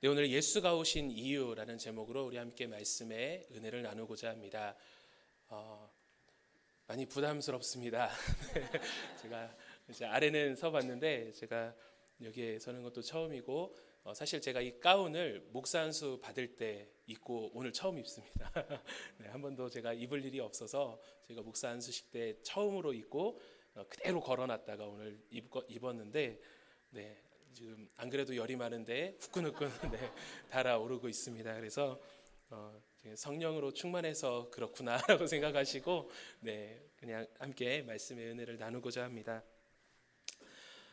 네, 오늘 예수가 오신 이유라는 제목으로 우리 함께 말씀의 은혜를 나누고자 합니다. 많이 부담스럽습니다. 제가 이제 아래는 서봤는데 제가 여기에 서는 것도 처음이고 사실 제가 이 가운을 목사 안수 받을 때 입고 오늘 처음 입습니다. 네, 한 번도 제가 입을 일이 없어서 제가 목사 안수식 때 처음으로 입고 그대로 걸어놨다가 오늘 입었는데 네. 지금 안 그래도 열이 많은데 후끈후끈 네, 달아오르고 있습니다. 그래서 성령으로 충만해서 그렇구나라고 생각하시고 네, 그냥 함께 말씀의 은혜를 나누고자 합니다.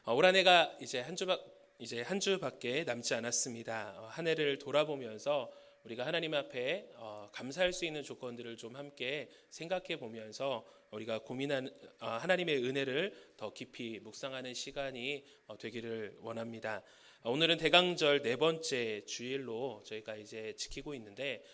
올 한 해가 이제 한 주밖에 남지 않았습니다. 한 해를 돌아보면서 우리가 하나님 앞에 감사할 수 있는 조건들을 좀 함께 생각해 보면서 우리가 고민한 하나님의 은혜를 더 깊이 묵상하는 시간이 되기를 원합니다. 오늘은 대강절 네 번째 주일로 저희가 이제 지키고 있는데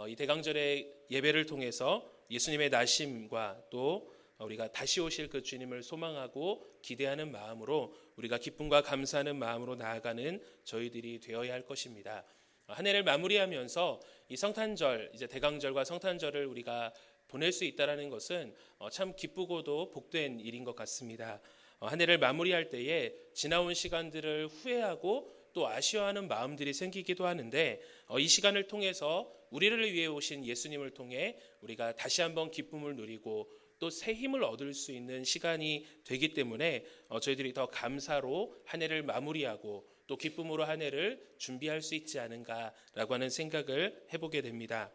이 대강절의 예배를 통해서 예수님의 나심과 또 우리가 다시 오실 그 주님을 소망하고 기대하는 마음으로 우리가 기쁨과 감사하는 마음으로 나아가는 저희들이 되어야 할 것입니다. 한 해를 마무리하면서 이 성탄절, 이제 대강절과 성탄절을 우리가 보낼 수 있다라는 것은 참 기쁘고도 복된 일인 것 같습니다. 한 해를 마무리할 때에 지나온 시간들을 후회하고 또 아쉬워하는 마음들이 생기기도 하는데 이 시간을 통해서 우리를 위해 오신 예수님을 통해 우리가 다시 한번 기쁨을 누리고 또 새 힘을 얻을 수 있는 시간이 되기 때문에 저희들이 더 감사로 한 해를 마무리하고 또 기쁨으로 한 해를 준비할 수 있지 않은가라고 하는 생각을 해보게 됩니다.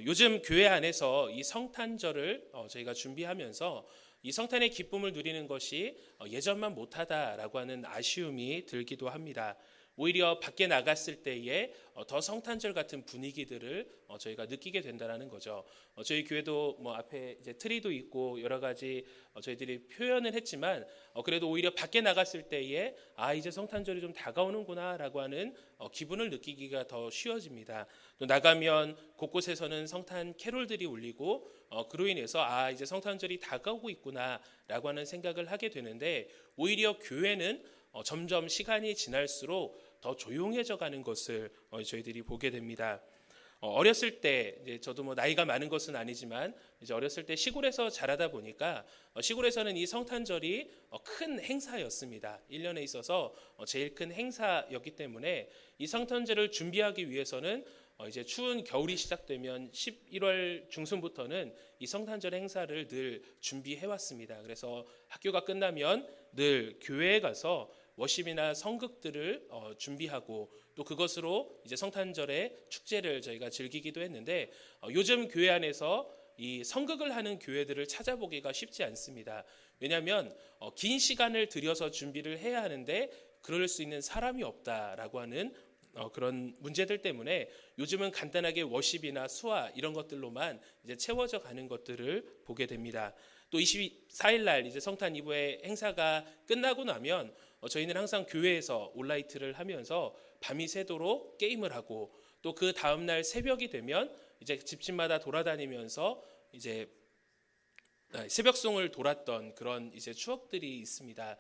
요즘 교회 안에서 이 성탄절을 저희가 준비하면서 이 성탄의 기쁨을 누리는 것이 예전만 못하다라고 하는 아쉬움이 들기도 합니다. 오히려 밖에 나갔을 때에 더 성탄절 같은 분위기들을 저희가 느끼게 된다는 거죠. 저희 교회도 뭐 앞에 이제 트리도 있고 여러 가지 저희들이 표현을 했지만 그래도 오히려 밖에 나갔을 때에 이제 성탄절이 좀 다가오는구나라고 하는 기분을 느끼기가 더 쉬워집니다. 또 나가면 곳곳에서는 성탄 캐롤들이 울리고 그로 인해서 이제 성탄절이 다가오고 있구나라고 하는 생각을 하게 되는데 오히려 교회는 점점 시간이 지날수록 더 조용해져 가는 것을 저희들이 보게 됩니다. 어렸을 때 이제 저도 뭐 나이가 많은 것은 아니지만 이제 어렸을 때 시골에서 자라다 보니까 시골에서는 이 성탄절이 큰 행사였습니다. 1년에 있어서 제일 큰 행사였기 때문에 이 성탄절을 준비하기 위해서는 이제 추운 겨울이 시작되면 11월 중순부터는 이 성탄절 행사를 늘 준비해 왔습니다. 그래서 학교가 끝나면 늘 교회에 가서 워십이나 성극들을 준비하고 또 그것으로 이제 성탄절의 축제를 저희가 즐기기도 했는데 요즘 교회 안에서 이 성극을 하는 교회들을 찾아보기가 쉽지 않습니다. 왜냐하면 긴 시간을 들여서 준비를 해야 하는데 그럴 수 있는 사람이 없다라고 하는 그런 문제들 때문에 요즘은 간단하게 워십이나 수화 이런 것들로만 이제 채워져 가는 것들을 보게 됩니다. 또 24일 날 이제 성탄 이브의 행사가 끝나고 나면 저희는 항상 교회에서 온라이트를 하면서 밤이 새도록 게임을 하고 또 그 다음 날 새벽이 되면 이제 집집마다 돌아다니면서 이제 새벽송을 돌았던 그런 이제 추억들이 있습니다.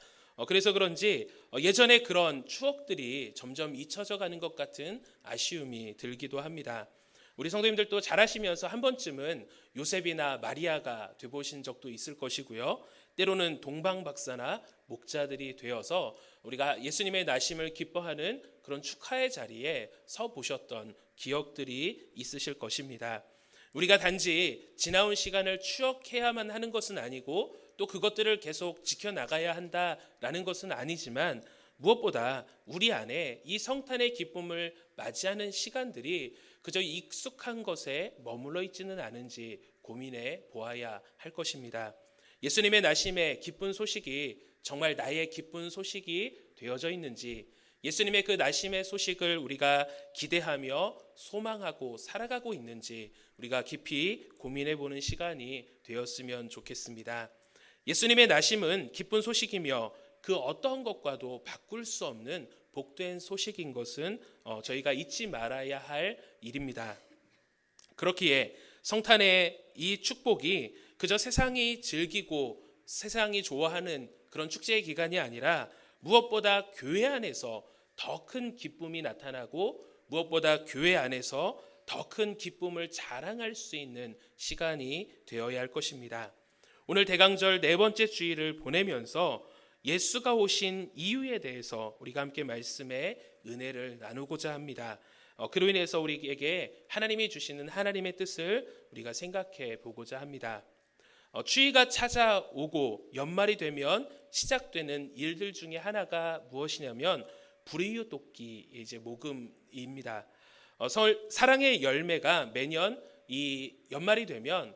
그래서 그런지 예전에 그런 추억들이 점점 잊혀져 가는 것 같은 아쉬움이 들기도 합니다. 우리 성도님들도 잘 아시면서 한 번쯤은 요셉이나 마리아가 되보신 적도 있을 것이고요. 때로는 동방박사나 목자들이 되어서 우리가 예수님의 나심을 기뻐하는 그런 축하의 자리에 서 보셨던 기억들이 있으실 것입니다. 우리가 단지 지나온 시간을 추억해야만 하는 것은 아니고 또 그것들을 계속 지켜나가야 한다라는 것은 아니지만 무엇보다 우리 안에 이 성탄의 기쁨을 맞이하는 시간들이 그저 익숙한 것에 머물러 있지는 않은지 고민해 보아야 할 것입니다. 예수님의 나심의 기쁜 소식이 정말 나의 기쁜 소식이 되어져 있는지 예수님의 그 나심의 소식을 우리가 기대하며 소망하고 살아가고 있는지 우리가 깊이 고민해 보는 시간이 되었으면 좋겠습니다. 예수님의 나심은 기쁜 소식이며 그 어떤 것과도 바꿀 수 없는 복된 소식인 것은 저희가 잊지 말아야 할 일입니다. 그렇기에 성탄의 이 축복이 그저 세상이 즐기고 세상이 좋아하는 그런 축제의 기간이 아니라 무엇보다 교회 안에서 더 큰 기쁨이 나타나고 무엇보다 교회 안에서 더 큰 기쁨을 자랑할 수 있는 시간이 되어야 할 것입니다. 오늘 대강절 네 번째 주일을 보내면서 예수가 오신 이유에 대해서 우리가 함께 말씀의 은혜를 나누고자 합니다. 그로 인해서 우리에게 하나님이 주시는 하나님의 뜻을 우리가 생각해 보고자 합니다. 추위가 찾아오고 연말이 되면 시작되는 일들 중에 하나가 무엇이냐면 불이웃돕기 이제 모금입니다. 사랑의 열매가 매년 이 연말이 되면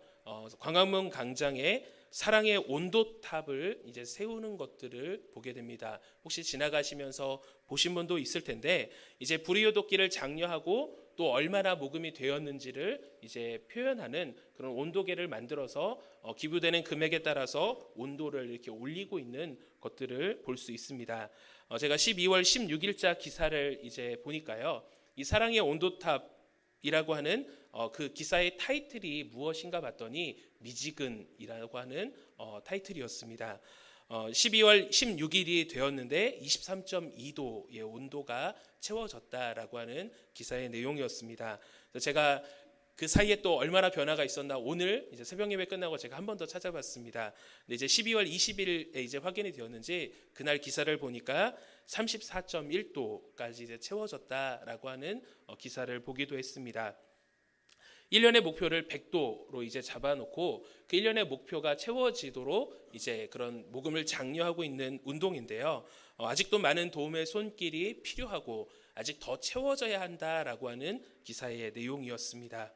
광화문 광장에 사랑의 온도탑을 이제 세우는 것들을 보게 됩니다. 혹시 지나가시면서 보신 분도 있을 텐데 이제 불이웃돕기를 장려하고 또 얼마나 모금이 되었는지를 이제 표현하는 그런 온도계를 만들어서 기부되는 금액에 따라서 온도를 이렇게 올리고 있는 것들을 볼 수 있습니다. 제가 12월 16일자 기사를 이제 보니까요, 이 사랑의 온도탑이라고 하는 그 기사의 타이틀이 무엇인가 봤더니 미지근이라고 하는 타이틀이었습니다. 12월 16일이 되었는데 23.2도의 온도가 채워졌다라고 하는 기사의 내용이었습니다. 제가 그 사이에 또 얼마나 변화가 있었나 오늘 이제 새벽 예배 끝나고 제가 한 번 더 찾아봤습니다. 근데 이제 12월 20일에 이제 확인이 되었는지 그날 기사를 보니까 34.1도까지 이제 채워졌다라고 하는 기사를 보기도 했습니다. 1년의 목표를 100도로 이제 잡아놓고 그 1년의 목표가 채워지도록 이제 그런 모금을 장려하고 있는 운동인데요. 아직도 많은 도움의 손길이 필요하고 아직 더 채워져야 한다라고 하는 기사의 내용이었습니다.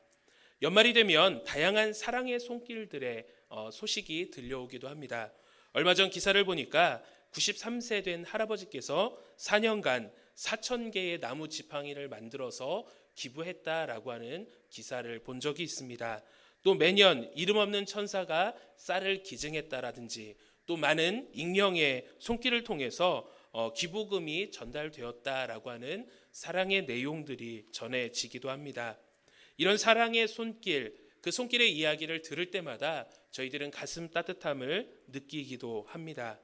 연말이 되면 다양한 사랑의 손길들의 소식이 들려오기도 합니다. 얼마 전 기사를 보니까 93세 된 할아버지께서 4년간 4,000개의 나무 지팡이를 만들어서 기부했다라고 하는 기사를 본 적이 있습니다. 또 매년 이름 없는 천사가 쌀을 기증했다라든지 또 많은 익명의 손길을 통해서 기부금이 전달되었다라고 하는 사랑의 내용들이 전해지기도 합니다. 이런 사랑의 손길, 그 손길의 이야기를 들을 때마다 저희들은 가슴 따뜻함을 느끼기도 합니다.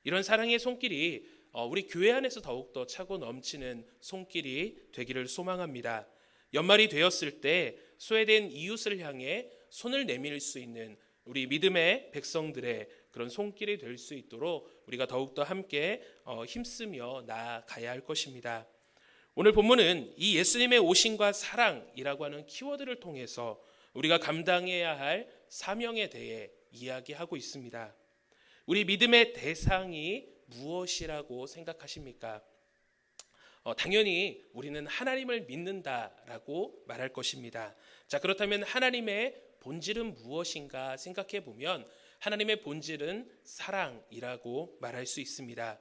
이런 사랑의 손길이 우리 교회 안에서 더욱더 차고 넘치는 손길이 되기를 소망합니다. 연말이 되었을 때 소외된 이웃을 향해 손을 내밀 수 있는 우리 믿음의 백성들의 그런 손길이 될 수 있도록 우리가 더욱더 함께 힘쓰며 나아가야 할 것입니다. 오늘 본문은 이 예수님의 오심과 사랑이라고 하는 키워드를 통해서 우리가 감당해야 할 사명에 대해 이야기하고 있습니다. 우리 믿음의 대상이 무엇이라고 생각하십니까? 당연히 우리는 하나님을 믿는다라고 말할 것입니다. 자, 그렇다면 하나님의 본질은 무엇인가 생각해 보면 하나님의 본질은 사랑이라고 말할 수 있습니다.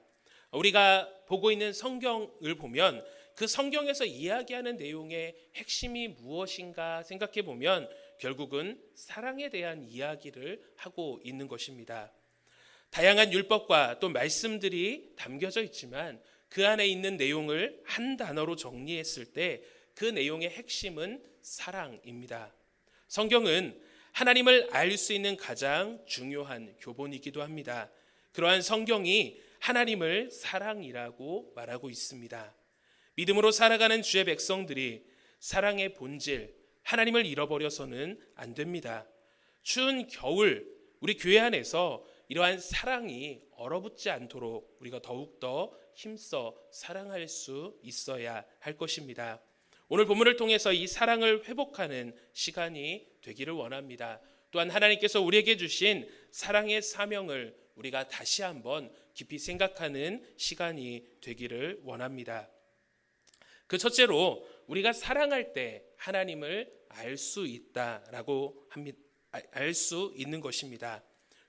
우리가 보고 있는 성경을 보면 그 성경에서 이야기하는 내용의 핵심이 무엇인가 생각해 보면 결국은 사랑에 대한 이야기를 하고 있는 것입니다. 다양한 율법과 또 말씀들이 담겨져 있지만 그 안에 있는 내용을 한 단어로 정리했을 때 그 내용의 핵심은 사랑입니다. 성경은 하나님을 알 수 있는 가장 중요한 교본이기도 합니다. 그러한 성경이 하나님을 사랑이라고 말하고 있습니다. 믿음으로 살아가는 주의 백성들이 사랑의 본질, 하나님을 잃어버려서는 안 됩니다. 추운 겨울, 우리 교회 안에서 이러한 사랑이 얼어붙지 않도록 우리가 더욱더 힘써 사랑할 수 있어야 할 것입니다. 오늘 본문을 통해서 이 사랑을 회복하는 시간이 되기를 원합니다. 또한 하나님께서 우리에게 주신 사랑의 사명을 우리가 다시 한번 깊이 생각하는 시간이 되기를 원합니다. 그 첫째로 우리가 사랑할 때 하나님을 알 수 있다라고 합니다. 알 수 있는 것입니다.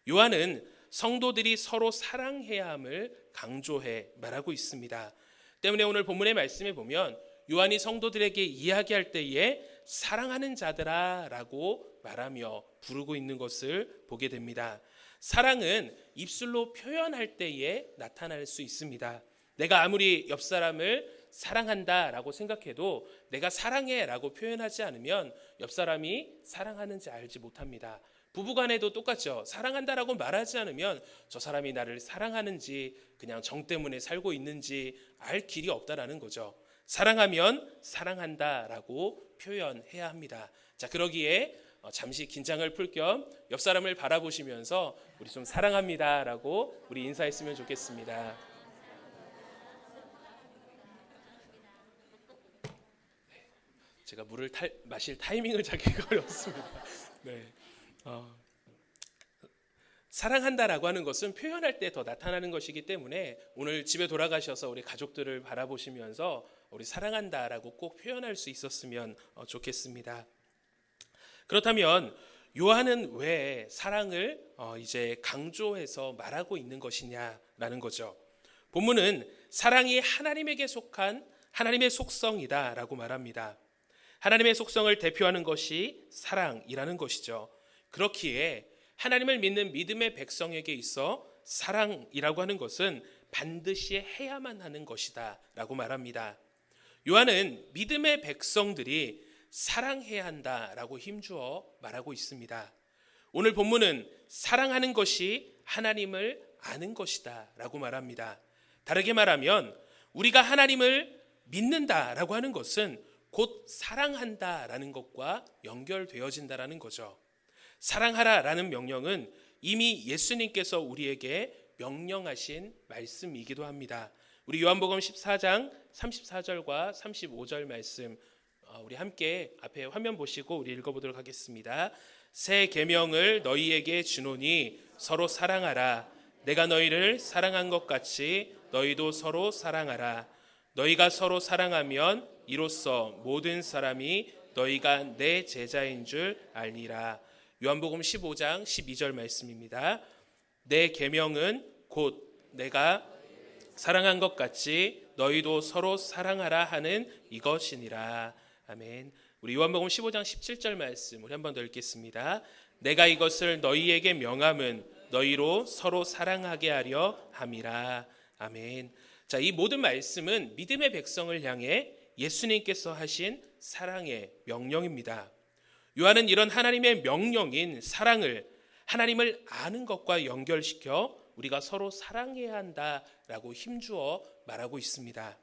요한은 성도들이 서로 사랑해야 함을 강조해 말하고 있습니다. 때문에 오늘 본문의 말씀에 보면 요한이 성도들에게 이야기할 때에 사랑하는 자들아라고 말하며 부르고 있는 것을 보게 됩니다. 사랑은 입술로 표현할 때에 나타날 수 있습니다. 내가 아무리 옆 사람을 사랑한다라고 생각해도 내가 사랑해라고 표현하지 않으면 옆 사람이 사랑하는지 알지 못합니다. 부부간에도 똑같죠. 사랑한다라고 말하지 않으면 저 사람이 나를 사랑하는지 그냥 정 때문에 살고 있는지 알 길이 없다라는 거죠. 사랑하면 사랑한다라고 표현해야 합니다. 자, 그러기에 잠시 긴장을 풀 겸 옆 사람을 바라보시면서 우리 좀 사랑합니다라고 우리 인사했으면 좋겠습니다. 제가 물을 마실 타이밍을 찾기가 어렵습니다. 네. 사랑한다라고 하는 것은 표현할 때 더 나타나는 것이기 때문에 오늘 집에 돌아가셔서 우리 가족들을 바라보시면서 우리 사랑한다라고 꼭 표현할 수 있었으면 좋겠습니다. 그렇다면 요한은 왜 사랑을 이제 강조해서 말하고 있는 것이냐라는 거죠. 본문은 사랑이 하나님에게 속한 하나님의 속성이다라고 말합니다. 하나님의 속성을 대표하는 것이 사랑이라는 것이죠. 그렇기에 하나님을 믿는 믿음의 백성에게 있어 사랑이라고 하는 것은 반드시 해야만 하는 것이다 라고 말합니다. 요한은 믿음의 백성들이 사랑해야 한다라고 힘주어 말하고 있습니다. 오늘 본문은 사랑하는 것이 하나님을 아는 것이다 라고 말합니다. 다르게 말하면 우리가 하나님을 믿는다라고 하는 것은 곧 사랑한다라는 것과 연결되어진다라는 거죠. 사랑하라라는 명령은 이미 예수님께서 우리에게 명령하신 말씀이기도 합니다. 우리 요한복음 14장 34절과 35절 말씀 우리 함께 앞에 화면 보시고 우리 읽어보도록 하겠습니다. 새 계명을 너희에게 주노니 서로 사랑하라. 내가 너희를 사랑한 것 같이 너희도 서로 사랑하라. 너희가 서로 사랑하면 이로써 모든 사람이 너희가 내 제자인 줄 알리라. 요한복음 15장 12절 말씀입니다. 내 계명은 곧 내가 사랑한 것 같이 너희도 서로 사랑하라 하는 이것이니라. 아멘. 우리 요한복음 15장 17절 말씀 우리 한 번 더 읽겠습니다. 내가 이것을 너희에게 명함은 너희로 서로 사랑하게 하려 함이라. 아멘. 자, 이 모든 말씀은 믿음의 백성을 향해 예수님께서 하신 사랑의 명령입니다. 요한은 이런 하나님의 명령인 사랑을 하나님을 아는 것과 연결시켜 우리가 서로 사랑해야 한다라고 힘주어 말하고 있습니다.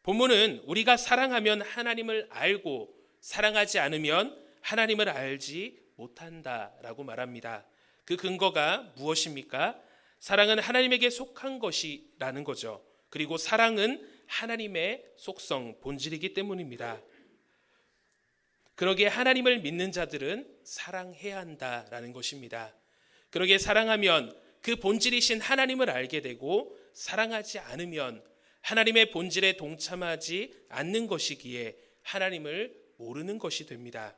본문은 우리가 사랑하면 하나님을 알고 사랑하지 않으면 하나님을 알지 못한다라고 말합니다. 그 근거가 무엇입니까? 사랑은 하나님에게 속한 것이라는 거죠. 그리고 사랑은 하나님의 속성, 본질이기 때문입니다. 그러기에 하나님을 믿는 자들은 사랑해야 한다라는 것입니다. 그러기에 사랑하면 그 본질이신 하나님을 알게 되고 사랑하지 않으면 하나님의 본질에 동참하지 않는 것이기에 하나님을 모르는 것이 됩니다.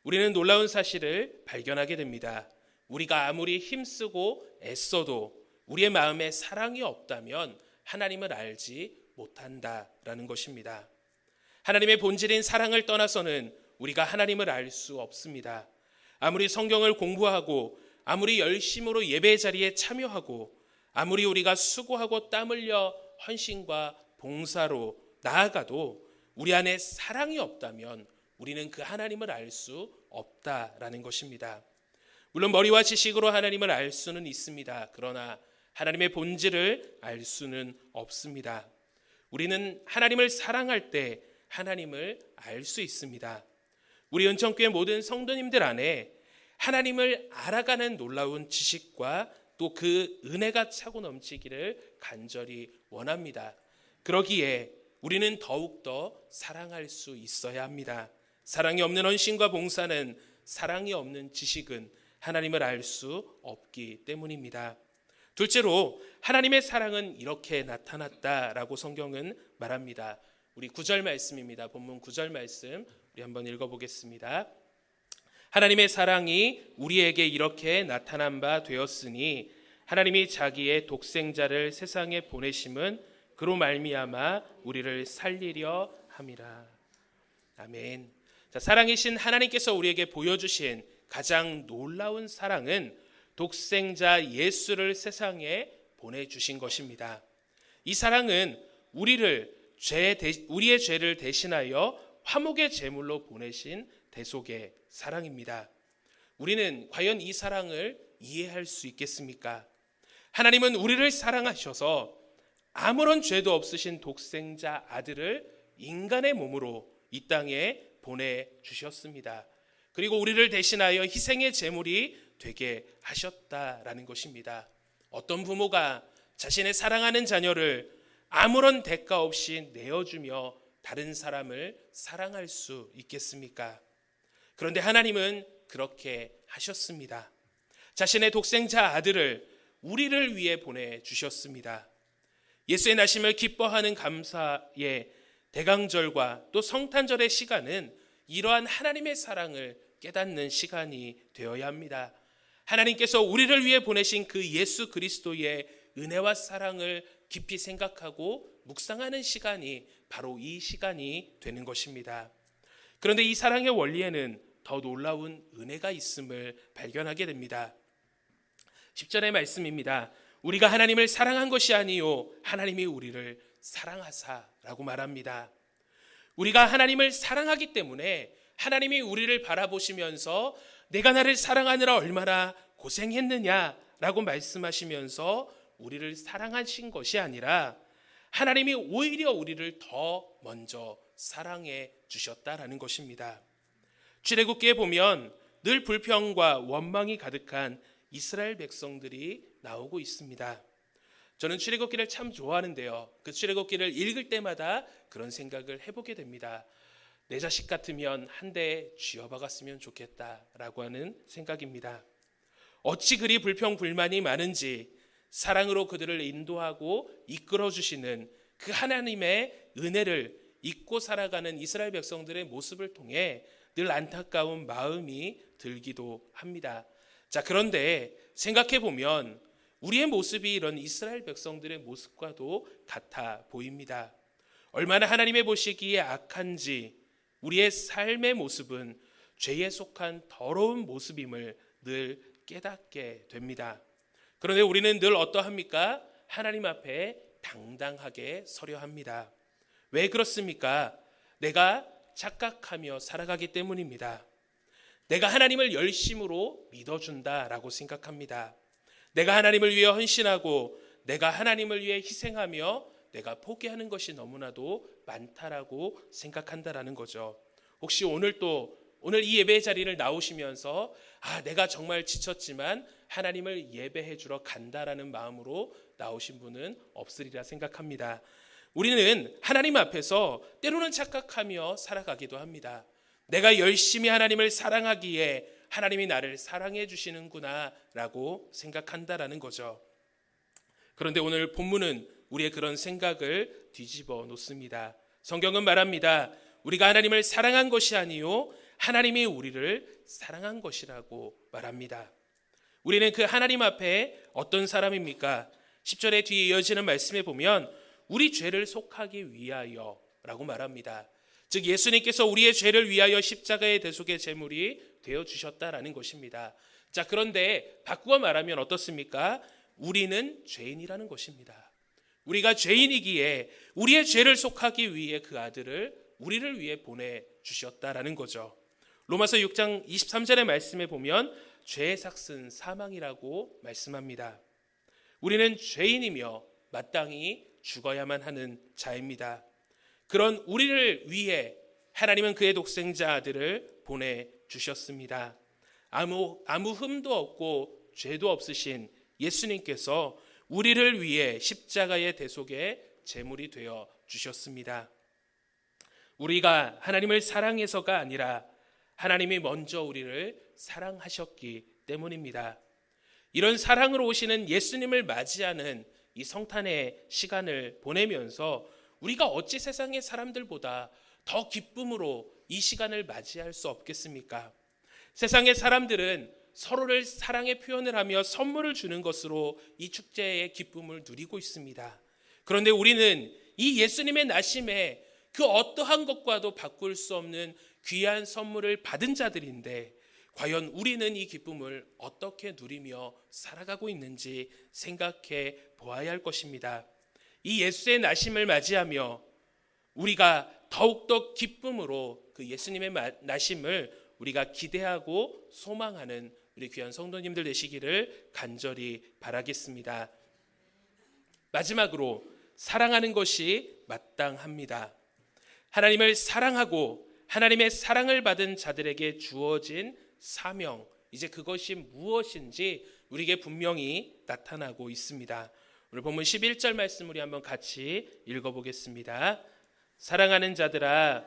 우리는 놀라운 사실을 발견하게 됩니다. 우리가 아무리 힘쓰고 애써도 우리의 마음에 사랑이 없다면 하나님을 알지 못한다라는 것입니다. 하나님의 본질인 사랑을 떠나서는 우리가 하나님을 알 수 없습니다. 아무리 성경을 공부하고 아무리 열심으로 예배 자리에 참여하고 아무리 우리가 수고하고 땀 흘려 헌신과 봉사로 나아가도 우리 안에 사랑이 없다면 우리는 그 하나님을 알 수 없다라는 것입니다. 물론 머리와 지식으로 하나님을 알 수는 있습니다. 그러나 하나님의 본질을 알 수는 없습니다. 우리는 하나님을 사랑할 때 하나님을 알 수 있습니다. 우리 은총교회 모든 성도님들 안에 하나님을 알아가는 놀라운 지식과 또 그 은혜가 차고 넘치기를 간절히 원합니다. 그러기에 우리는 더욱더 사랑할 수 있어야 합니다. 사랑이 없는 헌신과 봉사는, 사랑이 없는 지식은 하나님을 알 수 없기 때문입니다. 둘째로 하나님의 사랑은 이렇게 나타났다라고 성경은 말합니다. 우리 9절 말씀입니다. 본문 9절 말씀 우리 한번 읽어보겠습니다. 하나님의 사랑이 우리에게 이렇게 나타난 바 되었으니 하나님이 자기의 독생자를 세상에 보내심은 그로 말미암아 우리를 살리려 함이라. 아멘. 자, 사랑이신 하나님께서 우리에게 보여주신 가장 놀라운 사랑은 독생자 예수를 세상에 보내주신 것입니다. 이 사랑은 우리의 죄를 대신하여 화목의 제물로 보내신 대속의 사랑입니다. 우리는 과연 이 사랑을 이해할 수 있겠습니까? 하나님은 우리를 사랑하셔서 아무런 죄도 없으신 독생자 아들을 인간의 몸으로 이 땅에 보내주셨습니다. 그리고 우리를 대신하여 희생의 제물이 되게 하셨다라는 것입니다. 어떤 부모가 자신의 사랑하는 자녀를 아무런 대가 없이 내어주며 다른 사람을 사랑할 수 있겠습니까? 그런데 하나님은 그렇게 하셨습니다. 자신의 독생자 아들을 우리를 위해 보내주셨습니다. 예수의 나심을 기뻐하는 감사의 대강절과 또 성탄절의 시간은 이러한 하나님의 사랑을 깨닫는 시간이 되어야 합니다. 하나님께서 우리를 위해 보내신 그 예수 그리스도의 은혜와 사랑을 깊이 생각하고 묵상하는 시간이 바로 이 시간이 되는 것입니다. 그런데 이 사랑의 원리에는 더 놀라운 은혜가 있음을 발견하게 됩니다. 10절의 말씀입니다. 우리가 하나님을 사랑한 것이 아니요 하나님이 우리를 사랑하사라고 말합니다. 우리가 하나님을 사랑하기 때문에 하나님이 우리를 바라보시면서 내가 나를 사랑하느라 얼마나 고생했느냐라고 말씀하시면서 우리를 사랑하신 것이 아니라 하나님이 오히려 우리를 더 먼저 사랑해 주셨다라는 것입니다. 출애굽기에 보면 늘 불평과 원망이 가득한 이스라엘 백성들이 나오고 있습니다. 저는 출애굽기를 참 좋아하는데요. 그 출애굽기를 읽을 때마다 그런 생각을 해보게 됩니다. 내 자식 같으면 한 대 쥐어박았으면 좋겠다라고 하는 생각입니다. 어찌 그리 불평불만이 많은지 사랑으로 그들을 인도하고 이끌어주시는 그 하나님의 은혜를 잊고 살아가는 이스라엘 백성들의 모습을 통해 늘 안타까운 마음이 들기도 합니다. 자, 그런데 생각해 보면 우리의 모습이 이런 이스라엘 백성들의 모습과도 같아 보입니다. 얼마나 하나님의 보시기에 악한지 우리의 삶의 모습은 죄에 속한 더러운 모습임을 늘 깨닫게 됩니다. 그런데 우리는 늘 어떠합니까? 하나님 앞에 당당하게 서려 합니다. 왜 그렇습니까? 내가 착각하며 살아가기 때문입니다. 내가 하나님을 열심으로 믿어준다라고 생각합니다. 내가 하나님을 위해 헌신하고 내가 하나님을 위해 희생하며 내가 포기하는 것이 너무나도 많다라고 생각한다라는 거죠. 혹시 오늘 이 예배 자리를 나오시면서 내가 정말 지쳤지만 하나님을 예배해 주러 간다라는 마음으로 나오신 분은 없으리라 생각합니다. 우리는 하나님 앞에서 때로는 착각하며 살아가기도 합니다. 내가 열심히 하나님을 사랑하기에 하나님이 나를 사랑해 주시는구나라고 생각한다라는 거죠. 그런데 오늘 본문은 우리의 그런 생각을 뒤집어 놓습니다. 성경은 말합니다. 우리가 하나님을 사랑한 것이 아니요 하나님이 우리를 사랑한 것이라고 말합니다. 우리는 그 하나님 앞에 어떤 사람입니까? 10절의 뒤에 이어지는 말씀에 보면 우리 죄를 속하기 위하여 라고 말합니다. 즉 예수님께서 우리의 죄를 위하여 십자가의 대속의 제물이 되어주셨다라는 것입니다. 자, 그런데 바꾸어 말하면 어떻습니까? 우리는 죄인이라는 것입니다. 우리가 죄인이기에 우리의 죄를 속하기 위해 그 아들을 우리를 위해 보내주셨다라는 거죠. 로마서 6장 23절의 말씀에 보면 죄의 삭은 사망이라고 말씀합니다. 우리는 죄인이며 마땅히 죽어야만 하는 자입니다. 그런 우리를 위해 하나님은 그의 독생자 아들을 보내주셨습니다. 아무 흠도 없고 죄도 없으신 예수님께서 우리를 위해 십자가의 대속의 제물이 되어 주셨습니다. 우리가 하나님을 사랑해서가 아니라 하나님이 먼저 우리를 사랑하셨기 때문입니다. 이런 사랑으로 오시는 예수님을 맞이하는 이 성탄의 시간을 보내면서 우리가 어찌 세상의 사람들보다 더 기쁨으로 이 시간을 맞이할 수 없겠습니까? 세상의 사람들은 서로를 사랑의 표현을 하며 선물을 주는 것으로 이 축제의 기쁨을 누리고 있습니다. 그런데 우리는 이 예수님의 나심에 그 어떠한 것과도 바꿀 수 없는 귀한 선물을 받은 자들인데 과연 우리는 이 기쁨을 어떻게 누리며 살아가고 있는지 생각해 보아야 할 것입니다. 이 예수의 나심을 맞이하며 우리가 더욱더 기쁨으로 그 예수님의 나심을 우리가 기대하고 소망하는 우리 귀한 성도님들 되시기를 간절히 바라겠습니다. 마지막으로 사랑하는 것이 마땅합니다. 하나님을 사랑하고 하나님의 사랑을 받은 자들에게 주어진 사명, 이제 그것이 무엇인지 우리에게 분명히 나타나고 있습니다. 오늘 본문 11절 말씀 우리 한번 같이 읽어보겠습니다. 사랑하는 자들아,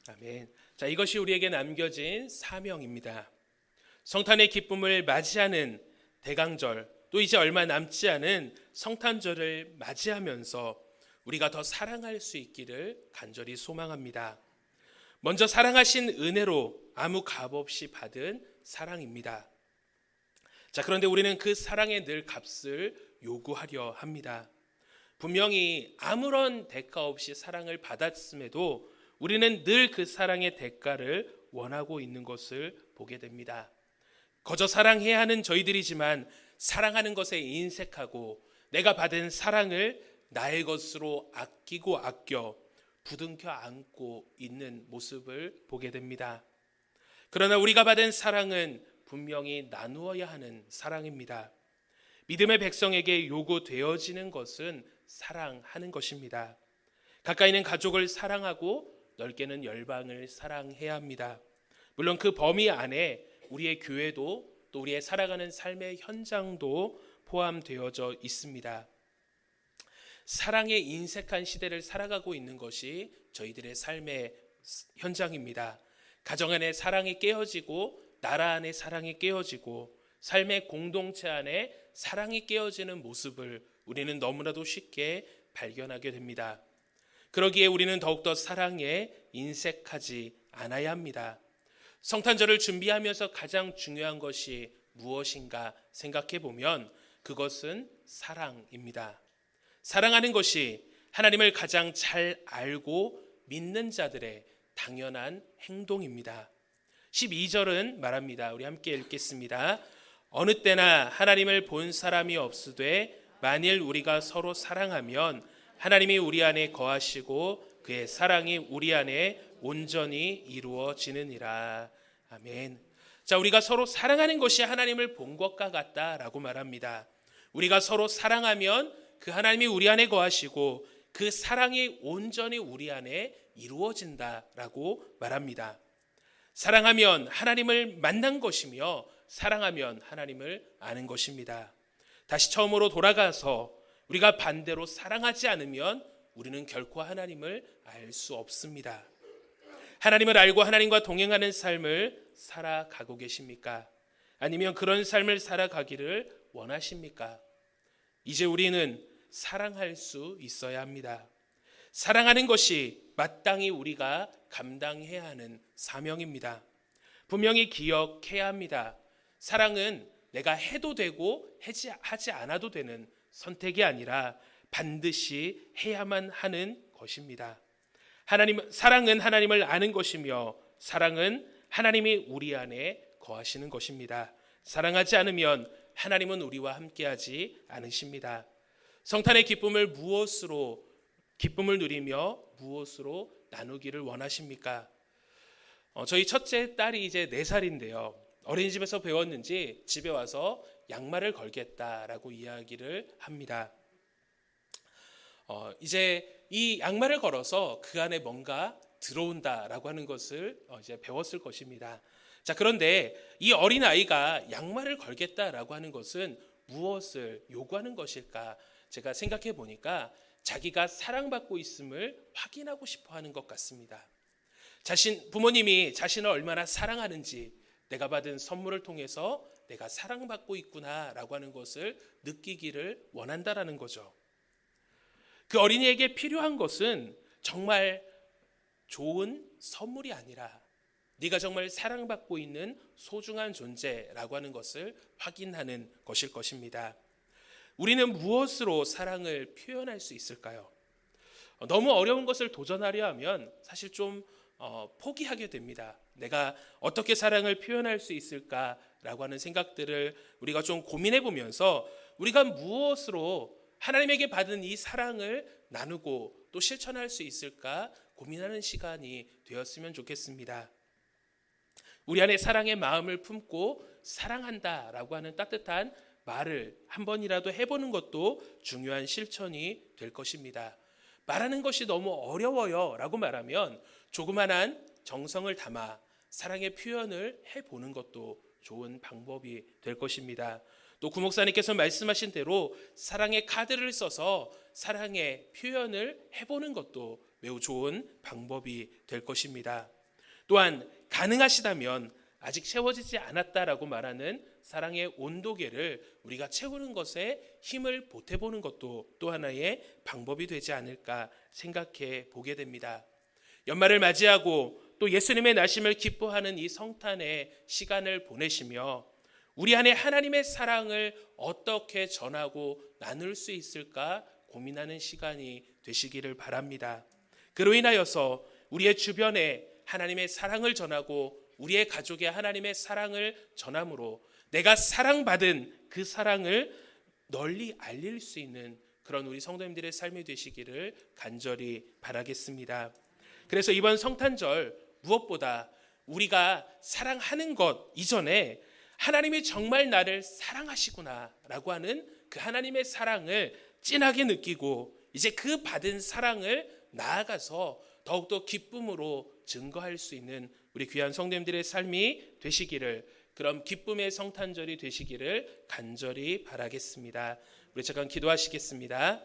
아멘. 자, 이것이 우리에게 남겨진 사명입니다. 성탄의 기쁨을 맞이하는 대강절, 또 이제 얼마 남지 않은 성탄절을 맞이하면서 우리가 더 사랑할 수 있기를 간절히 소망합니다. 먼저 사랑하신 은혜로 아무 값 없이 받은 사랑입니다. 자, 그런데 우리는 그 사랑에 늘 값을 요구하려 합니다. 분명히 아무런 대가 없이 사랑을 받았음에도 우리는 늘 그 사랑의 대가를 원하고 있는 것을 보게 됩니다. 거저 사랑해야 하는 저희들이지만 사랑하는 것에 인색하고 내가 받은 사랑을 나의 것으로 아끼고 아껴 부둥켜 안고 있는 모습을 보게 됩니다. 그러나 우리가 받은 사랑은 분명히 나누어야 하는 사랑입니다. 믿음의 백성에게 요구되어지는 것은 사랑하는 것입니다. 가까이 있는 가족을 사랑하고 넓게는 열방을 사랑해야 합니다. 물론 그 범위 안에 우리의 교회도 또 우리의 살아가는 삶의 현장도 포함되어져 있습니다. 사랑에 인색한 시대를 살아가고 있는 것이 저희들의 삶의 현장입니다. 가정 안에 사랑이 깨어지고 나라 안에 사랑이 깨어지고 삶의 공동체 안에 사랑이 깨어지는 모습을 우리는 너무나도 쉽게 발견하게 됩니다. 그러기에 우리는 더욱더 사랑에 인색하지 않아야 합니다. 성탄절을 준비하면서 가장 중요한 것이 무엇인가 생각해 보면 그것은 사랑입니다. 사랑하는 것이 하나님을 가장 잘 알고 믿는 자들의 당연한 행동입니다. 12절은 말합니다. 우리 함께 읽겠습니다. 어느 때나 하나님을 본 사람이 없으되 만일 우리가 서로 사랑하면 하나님이 우리 안에 거하시고 그의 사랑이 우리 안에 온전히 이루어지느니라. 아멘. 자, 우리가 서로 사랑하는 것이 하나님을 본 것과 같다라고 말합니다. 우리가 서로 사랑하면 그 하나님이 우리 안에 거하시고 그 사랑이 온전히 우리 안에 이루어진다라고 말합니다. 사랑하면 하나님을 만난 것이며 사랑하면 하나님을 아는 것입니다. 다시 처음으로 돌아가서 우리가 반대로 사랑하지 않으면 우리는 결코 하나님을 알 수 없습니다. 하나님을 알고 하나님과 동행하는 삶을 살아가고 계십니까? 아니면 그런 삶을 살아가기를 원하십니까? 이제 우리는 사랑할 수 있어야 합니다. 사랑하는 것이 마땅히 우리가 감당해야 하는 사명입니다. 분명히 기억해야 합니다. 사랑은 내가 해도 되고 하지 않아도 되는 선택이 아니라 반드시 해야만 하는 것입니다. 사랑은 하나님을 아는 것이며 사랑은 하나님이 우리 안에 거하시는 것입니다. 사랑하지 않으면 하나님은 우리와 함께하지 않으십니다. 성탄의 기쁨을 기쁨을 누리며 무엇으로 나누기를 원하십니까? 저희 첫째 딸이 이제 4살인데요. 어린이집에서 배웠는지 집에 와서 양말을 걸겠다라고 이야기를 합니다. 이제 이 양말을 걸어서 그 안에 뭔가 들어온다라고 하는 것을 이제 배웠을 것입니다. 자, 그런데 이 어린 아이가 양말을 걸겠다라고 하는 것은 무엇을 요구하는 것일까? 제가 생각해 보니까 자기가 사랑받고 있음을 확인하고 싶어 하는 것 같습니다. 부모님이 자신을 얼마나 사랑하는지, 내가 받은 선물을 통해서 내가 사랑받고 있구나라고 하는 것을 느끼기를 원한다라는 거죠. 그 어린이에게 필요한 것은 정말 좋은 선물이 아니라 네가 정말 사랑받고 있는 소중한 존재라고 하는 것을 확인하는 것일 것입니다. 우리는 무엇으로 사랑을 표현할 수 있을까요? 너무 어려운 것을 도전하려 하면 사실 좀 포기하게 됩니다. 내가 어떻게 사랑을 표현할 수 있을까라고 하는 생각들을 우리가 좀 고민해 보면서 우리가 무엇으로 하나님에게 받은 이 사랑을 나누고 또 실천할 수 있을까 고민하는 시간이 되었으면 좋겠습니다. 우리 안에 사랑의 마음을 품고 사랑한다라고 하는 따뜻한 말을 한 번이라도 해보는 것도 중요한 실천이 될 것입니다. 말하는 것이 너무 어려워요 라고 말하면 조그만한 정성을 담아 사랑의 표현을 해보는 것도 좋은 방법이 될 것입니다. 또 구목사님께서 말씀하신 대로 사랑의 카드를 써서 사랑의 표현을 해보는 것도 매우 좋은 방법이 될 것입니다. 또한 가능하시다면 아직 채워지지 않았다라고 말하는 사랑의 온도계를 우리가 채우는 것에 힘을 보태보는 것도 또 하나의 방법이 되지 않을까 생각해 보게 됩니다. 연말을 맞이하고 또 예수님의 나심을 기뻐하는 이 성탄의 시간을 보내시며 우리 안에 하나님의 사랑을 어떻게 전하고 나눌 수 있을까 고민하는 시간이 되시기를 바랍니다. 그로 인하여서 우리의 주변에 하나님의 사랑을 전하고 우리의 가족에 하나님의 사랑을 전함으로 내가 사랑받은 그 사랑을 널리 알릴 수 있는 그런 우리 성도님들의 삶이 되시기를 간절히 바라겠습니다. 그래서 이번 성탄절 무엇보다 우리가 사랑하는 것 이전에 하나님이 정말 나를 사랑하시구나라고 하는 그 하나님의 사랑을 진하게 느끼고 이제 그 받은 사랑을 나아가서 더욱더 기쁨으로 증거할 수 있는 우리 귀한 성도님들의 삶이 되시기를, 그럼 기쁨의 성탄절이 되시기를 간절히 바라겠습니다. 우리 잠깐 기도하시겠습니다.